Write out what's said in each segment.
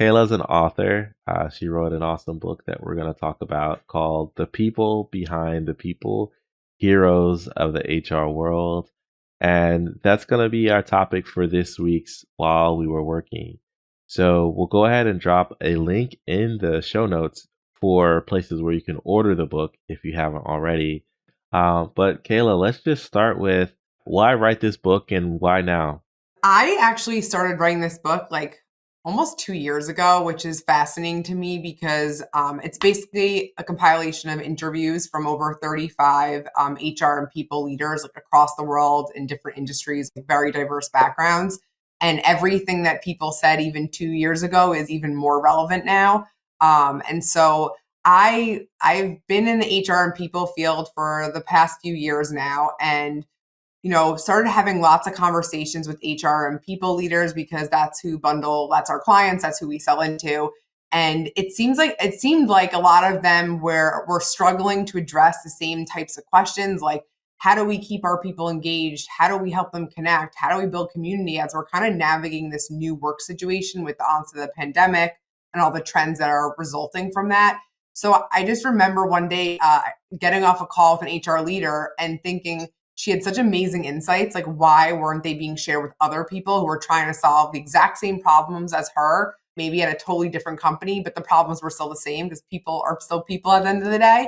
Kayla's an author. She wrote an awesome book that we're going to talk about called The People Behind the People, Heroes of the HR World. And that's going to be our topic for this week's While We Were Working. So we'll go ahead and drop a link in the show notes for places where you can order the book if you haven't already. But Kayla, let's just start with why write this book and why now? I actually started writing this book like almost 2 years ago, which is fascinating to me because it's basically a compilation of interviews from over 35 HR and people leaders like across the world in different industries, like, very diverse backgrounds. And everything that people said even 2 years ago is even more relevant now. And so I've been in the HR and people field for the past few years now, and started having lots of conversations with HR and people leaders because that's our clients, that's who we sell into. And it seemed like a lot of them were struggling to address the same types of questions, like how do we keep our people engaged? How do we help them connect? How do we build community as we're kind of navigating this new work situation with the onset of the pandemic and all the trends that are resulting from that? So I just remember one day getting off a call with an HR leader and thinking, she had such amazing insights. Like, why weren't they being shared with other people who were trying to solve the exact same problems as her, maybe at a totally different company, but the problems were still the same because people are still people at the end of the day.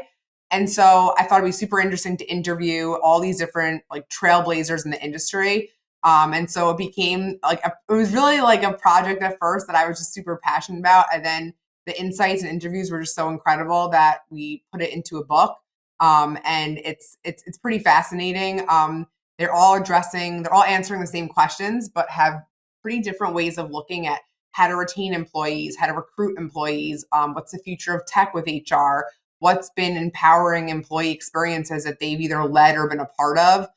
And so I thought it'd be super interesting to interview all these different like trailblazers in the industry. And so it became it was really like a project at first that I was just super passionate about. And then the insights and interviews were just so incredible that we put it into a book. And it's pretty fascinating. They're all answering the same questions, but have pretty different ways of looking at how to retain employees, how to recruit employees, what's the future of tech with HR, what's been empowering employee experiences that they've either led or been a part of,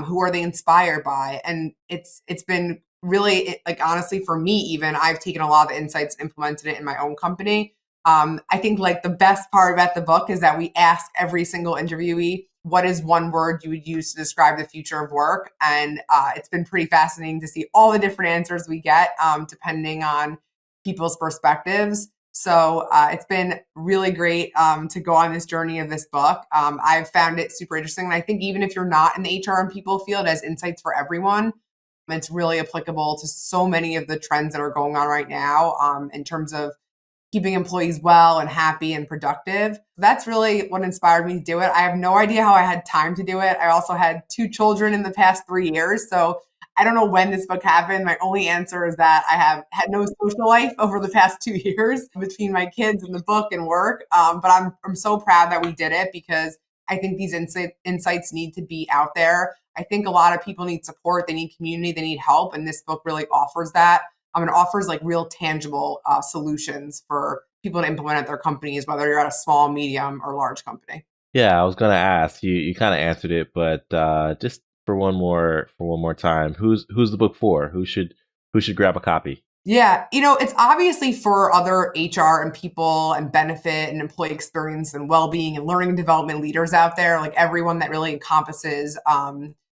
who are they inspired by, and it's been really like honestly for me even I've taken a lot of the insights and implemented it in my own company. I think like the best part about the book is that we ask every single interviewee, what is one word you would use to describe the future of work? And it's been pretty fascinating to see all the different answers we get, depending on people's perspectives. So it's been really great to go on this journey of this book. I've found it super interesting. And I think even if you're not in the HR and people field, it has insights for everyone. It's really applicable to so many of the trends that are going on right now, in terms of keeping employees well and happy and productive. That's really what inspired me to do it. I have no idea how I had time to do it. I also had two children in the past 3 years. So I don't know when this book happened. My only answer is that I have had no social life over the past 2 years between my kids and the book and work. But I'm so proud that we did it because I think these insights need to be out there. I think a lot of people need support, they need community, they need help. And this book really offers that. It offers like real tangible solutions for people to implement at their companies, whether you're at a small, medium, or large company. Yeah, I was gonna ask you. You kind of answered it, but just for one more time, who's the book for? Who should grab a copy? Yeah, it's obviously for other HR and people and benefit and employee experience and well-being and learning and development leaders out there, like everyone that really encompasses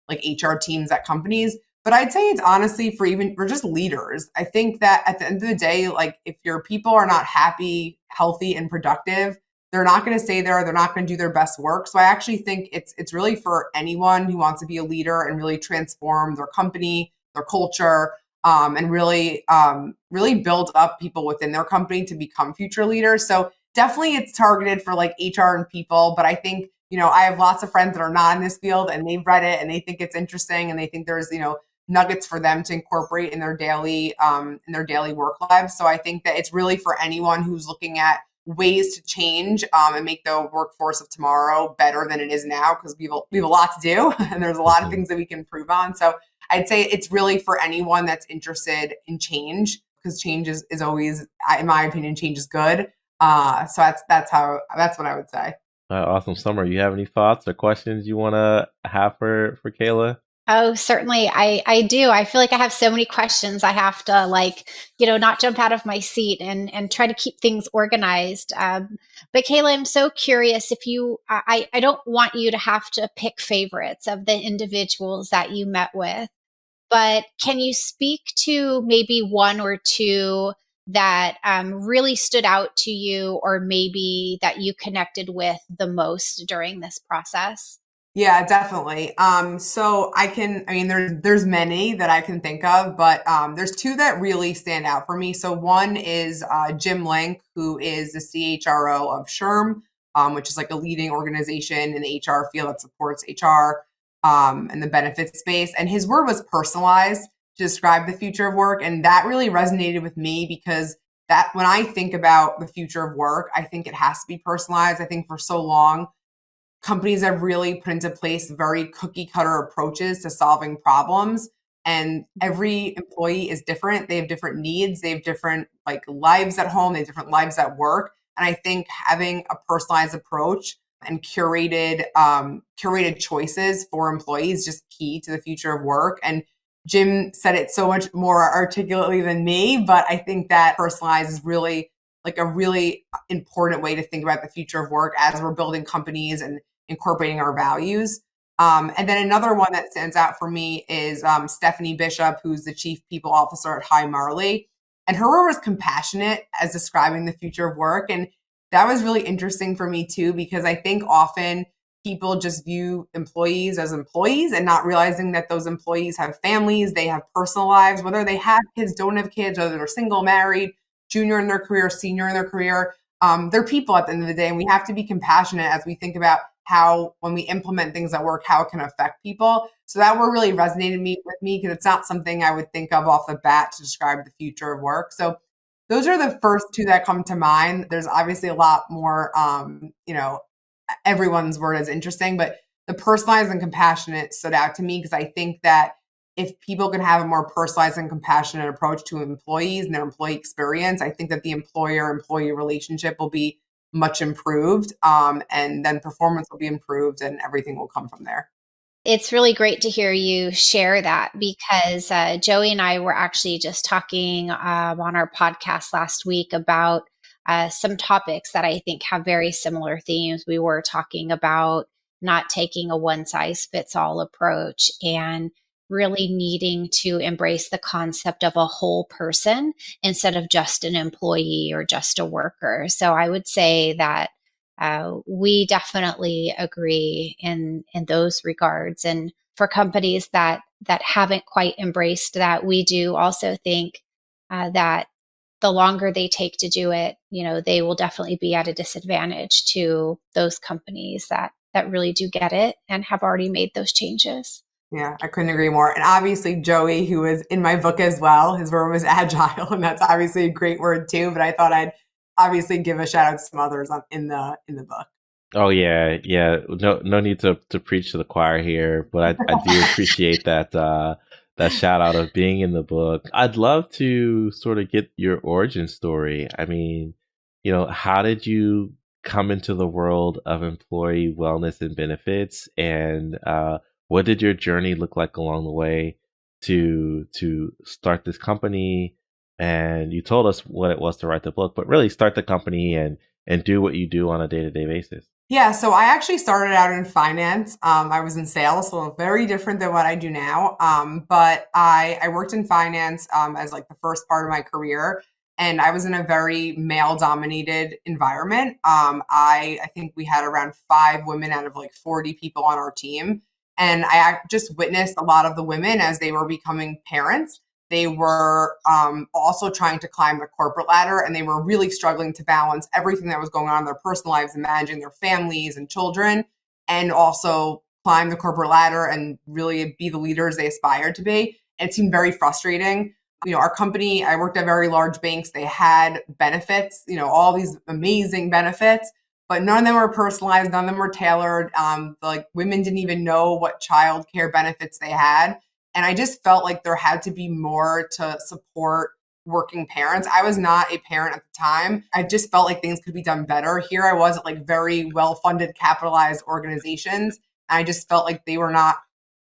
like HR teams at companies. But I'd say it's honestly for just leaders. I think that at the end of the day, like if your people are not happy, healthy, and productive, they're not going to stay there. They're not going to do their best work. So I actually think it's really for anyone who wants to be a leader and really transform their company, their culture, and really build up people within their company to become future leaders. So definitely it's targeted for like HR and people, but I think, I have lots of friends that are not in this field and they've read it and they think it's interesting and they think there's, nuggets for them to incorporate in their daily work lives. So I think that it's really for anyone who's looking at ways to change, and make the workforce of tomorrow better than it is now because we have a lot to do and there's a lot of Mhm. things that we can improve on. So I'd say it's really for anyone that's interested in change because change is always, in my opinion, change is good. So that's what I would say. Awesome, Summer. You have any thoughts or questions you want to have for Kayla? Oh, certainly. I do. I feel like I have so many questions. I have to not jump out of my seat and try to keep things organized. But Kayla, I'm so curious if I don't want you to have to pick favorites of the individuals that you met with, but can you speak to maybe one or two that really stood out to you, or maybe that you connected with the most during this process? Yeah, definitely. So I mean, there's many that I can think of, but there's two that really stand out for me. So one is Jim Link, who is the CHRO of SHRM, which is like a leading organization in the HR field that supports HR and the benefits space. And his word was personalized to describe the future of work, and that really resonated with me because that when I think about the future of work, I think it has to be personalized. I think for so long companies have really put into place very cookie cutter approaches to solving problems, and every employee is different. They have different needs, they have different like lives at home, they have different lives at work, and I think having a personalized approach and curated choices for employees just key to the future of work. And Jim said it so much more articulately than me, but I think that personalized is really like a really important way to think about the future of work as we're building companies and incorporating our values. And then another one that stands out for me is Stephanie Bishop, who's the chief people officer at High Marley. And her word was compassionate as describing the future of work. And that was really interesting for me too, because I think often people just view employees as employees and not realizing that those employees have families, they have personal lives, whether they have kids, don't have kids, whether they're single, married, junior in their career, senior in their career. They're people at the end of the day, and we have to be compassionate as we think about how, when we implement things at work, how it can affect people. So that word really resonated with me because it's not something I would think of off the bat to describe the future of work. So those are the first two that come to mind. There's obviously a lot more, everyone's word is interesting, but the personalized and compassionate stood out to me because I think that if people can have a more personalized and compassionate approach to employees and their employee experience, I think that the employer-employee relationship will be much improved, and then performance will be improved, and everything will come from there. It's really great to hear you share that, because Joey and I were actually just talking on our podcast last week about some topics that I think have very similar themes. We were talking about not taking a one size fits all approach and really needing to embrace the concept of a whole person instead of just an employee or just a worker. So I would say that we definitely agree in those regards. And for companies that haven't quite embraced that, we do also think that the longer they take to do it, they will definitely be at a disadvantage to those companies that really do get it and have already made those changes. Yeah, I couldn't agree more. And obviously, Joey, who was in my book as well, his word was agile, and that's obviously a great word too. But I thought I'd obviously give a shout out to some others in the book. Oh yeah, yeah. No need to preach to the choir here, but I do appreciate that that shout out of being in the book. I'd love to sort of get your origin story. I mean, how did you come into the world of employee wellness and benefits, and what did your journey look like along the way to start this company? And you told us what it was to write the book, but really start the company and do what you do on a day-to-day basis. Yeah, so I actually started out in finance. I was in sales, so very different than what I do now. But I worked in finance as like the first part of my career, and I was in a very male-dominated environment. I think we had around 5 women out of like 40 people on our team, and just witnessed a lot of the women as they were becoming parents. They were also trying to climb the corporate ladder, and they were really struggling to balance everything that was going on in their personal lives and managing their families and children, and also climb the corporate ladder and really be the leaders they aspired to be. It seemed very frustrating. Our company, I worked at very large banks. They had benefits, all these amazing benefits, but none of them were personalized. None of them were tailored. Like women didn't even know what child care benefits they had. And I just felt like there had to be more to support working parents. I was not a parent at the time. I just felt like things could be done better. Here I was at like very well-funded, capitalized organizations. And I just felt like they were not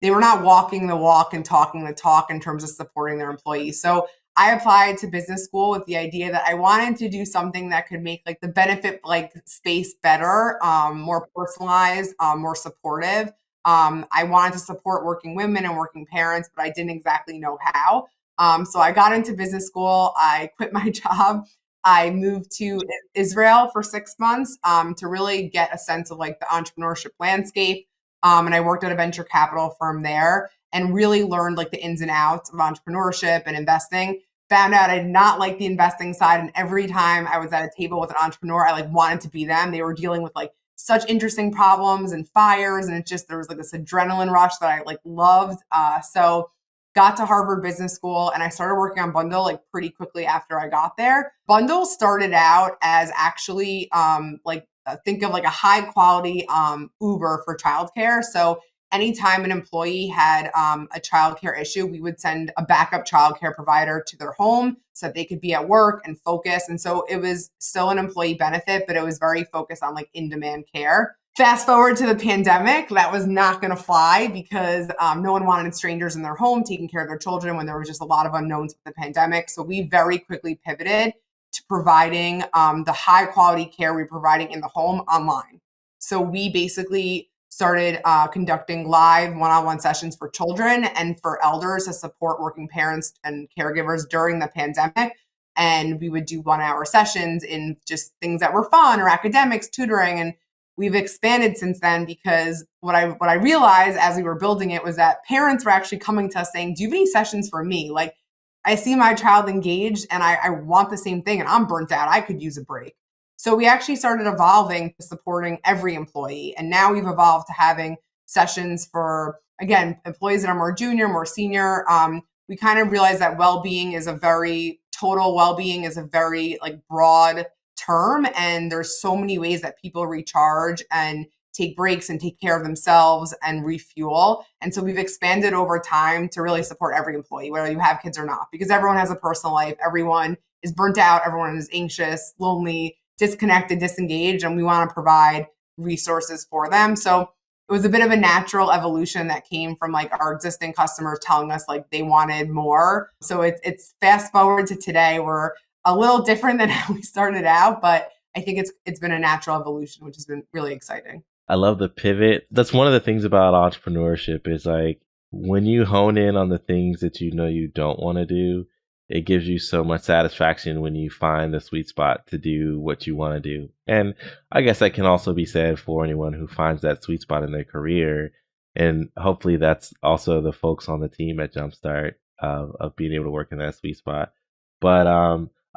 walking the walk and talking the talk in terms of supporting their employees. So I applied to business school with the idea that I wanted to do something that could make like the benefit like space better, more personalized, more supportive. I wanted to support working women and working parents, but I didn't exactly know how. So I got into business school. I quit my job. I moved to Israel for 6 months to really get a sense of like the entrepreneurship landscape. And I worked at a venture capital firm there and really learned like the ins and outs of entrepreneurship and investing. Found out I did not like the investing side. And every time I was at a table with an entrepreneur, I like wanted to be them. They were dealing with like such interesting problems and fires. And it just, there was like this adrenaline rush that I like loved. So got to Harvard Business School and I started working on Bundle like pretty quickly after I got there. Bundle started out as actually think of like a high quality Uber for childcare. So anytime an employee had a childcare issue, we would send a backup childcare provider to their home so that they could be at work and focus. And so it was still an employee benefit, but it was very focused on like in-demand care. Fast forward to the pandemic, that was not going to fly because no one wanted strangers in their home taking care of their children when there was just a lot of unknowns with the pandemic. So we very quickly pivoted to providing the high quality care we're providing in the home online. So we basically started conducting live one-on-one sessions for children and for elders to support working parents and caregivers during the pandemic. And we would do 1 hour sessions in just things that were fun or academics, tutoring. And we've expanded since then because what I realized as we were building it was that parents were actually coming to us saying, do you have any sessions for me? Like, I see my child engaged and I want the same thing and I'm burnt out. I could use a break. So we actually started evolving to supporting every employee. And now we've evolved to having sessions for, again, employees that are more junior, more senior. We kind of realized that total well-being is a very like broad term. And there's so many ways that people recharge and take breaks and take care of themselves and refuel. And so we've expanded over time to really support every employee, whether you have kids or not, because everyone has a personal life. Everyone is burnt out. Everyone is anxious, lonely, disconnected, disengaged, and we want to provide resources for them. So it was a bit of a natural evolution that came from like our existing customers telling us like they wanted more. So it's fast forward to today. We're a little different than how we started out, but I think it's been a natural evolution, which has been really exciting. I love the pivot. That's one of the things about entrepreneurship is like when you hone in on the things that you know you don't want to do, it gives you so much satisfaction when you find the sweet spot to do what you want to do. And I guess that can also be said for anyone who finds that sweet spot in their career. And hopefully that's also the folks on the team at Jumpstart of being able to work in that sweet spot. But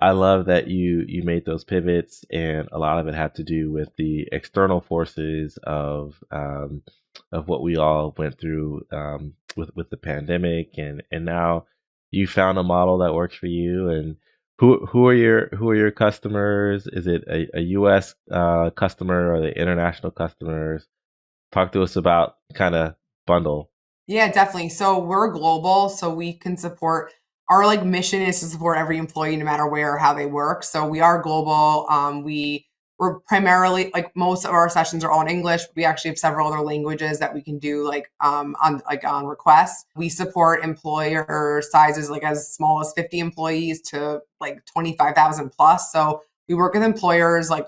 I love that you made those pivots, and a lot of it had to do with the external forces of what we all went through with the pandemic, and now you found a model that works for you. And who are your customers? Is it a U.S. Customer or the international customers? Talk to us about kind of Bundle. Yeah, definitely. So we're global, so we can support. Our like mission is to support every employee no matter where or how they work. So we are global. We're primarily like most of our sessions are all in English. We actually have several other languages that we can do on request. We support employer sizes like as small as 50 employees to like 25,000 plus. So we work with employers like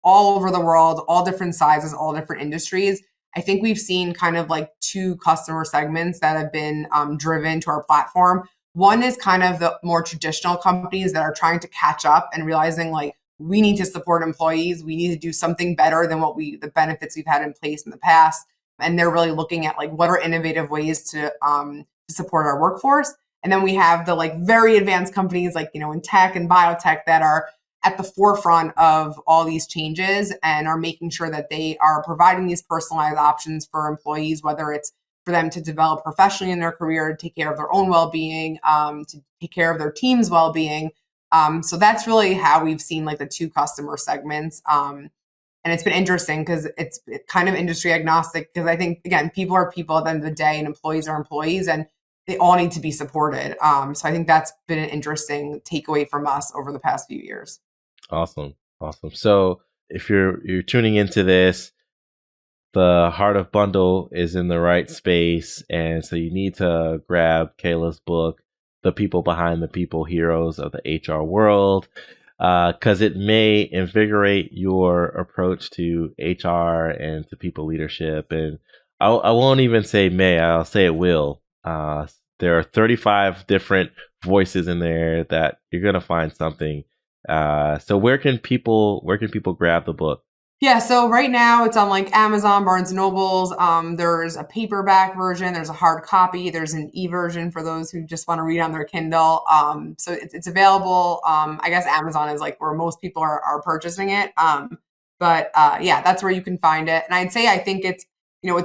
all over the world, all different sizes, all different industries. I think we've seen kind of like two customer segments that have been driven to our platform. One is kind of the more traditional companies that are trying to catch up and realizing like we need to support employees. We need to do something better than the benefits we've had in place in the past. And they're really looking at like what are innovative ways to support our workforce. And then we have the like very advanced companies like, in tech and biotech that are at the forefront of all these changes and are making sure that they are providing these personalized options for employees, whether it's for them to develop professionally in their career, to take care of their own well-being, to take care of their team's well-being. So that's really how we've seen like the two customer segments. And it's been interesting because it's kind of industry agnostic because I think, again, people are people at the end of the day and employees are employees and they all need to be supported. So I think that's been an interesting takeaway from us over the past few years. Awesome. So if you're tuning into this, the heart of Bundle is in the right space, and so you need to grab Kayla's book, The People Behind the People, Heroes of the HR World, because it may invigorate your approach to HR and to people leadership. And I won't even say may, I'll say it will. there are 35 different voices in there that you're gonna find something. So where can people grab the book? Yeah, so right now it's on like Amazon, Barnes and Nobles. There's a paperback version, there's a hard copy, there's an e-version for those who just want to read on their Kindle. So it's available. I guess Amazon is like where most people are purchasing it. But yeah, that's where you can find it. And I think it's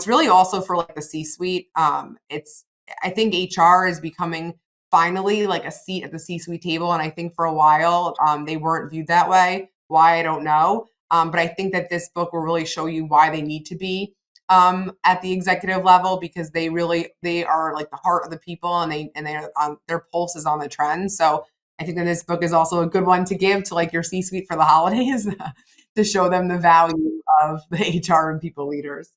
really also for like the C-suite. I think HR is becoming finally like a seat at the C-suite table, and I think for a while they weren't viewed that way. Why I don't know. But I think that this book will really show you why they need to be at the executive level, because they are like the heart of the people, and their pulse is on the trend. So I think that this book is also a good one to give to like your C-suite for the holidays to show them the value of the HR and people leaders.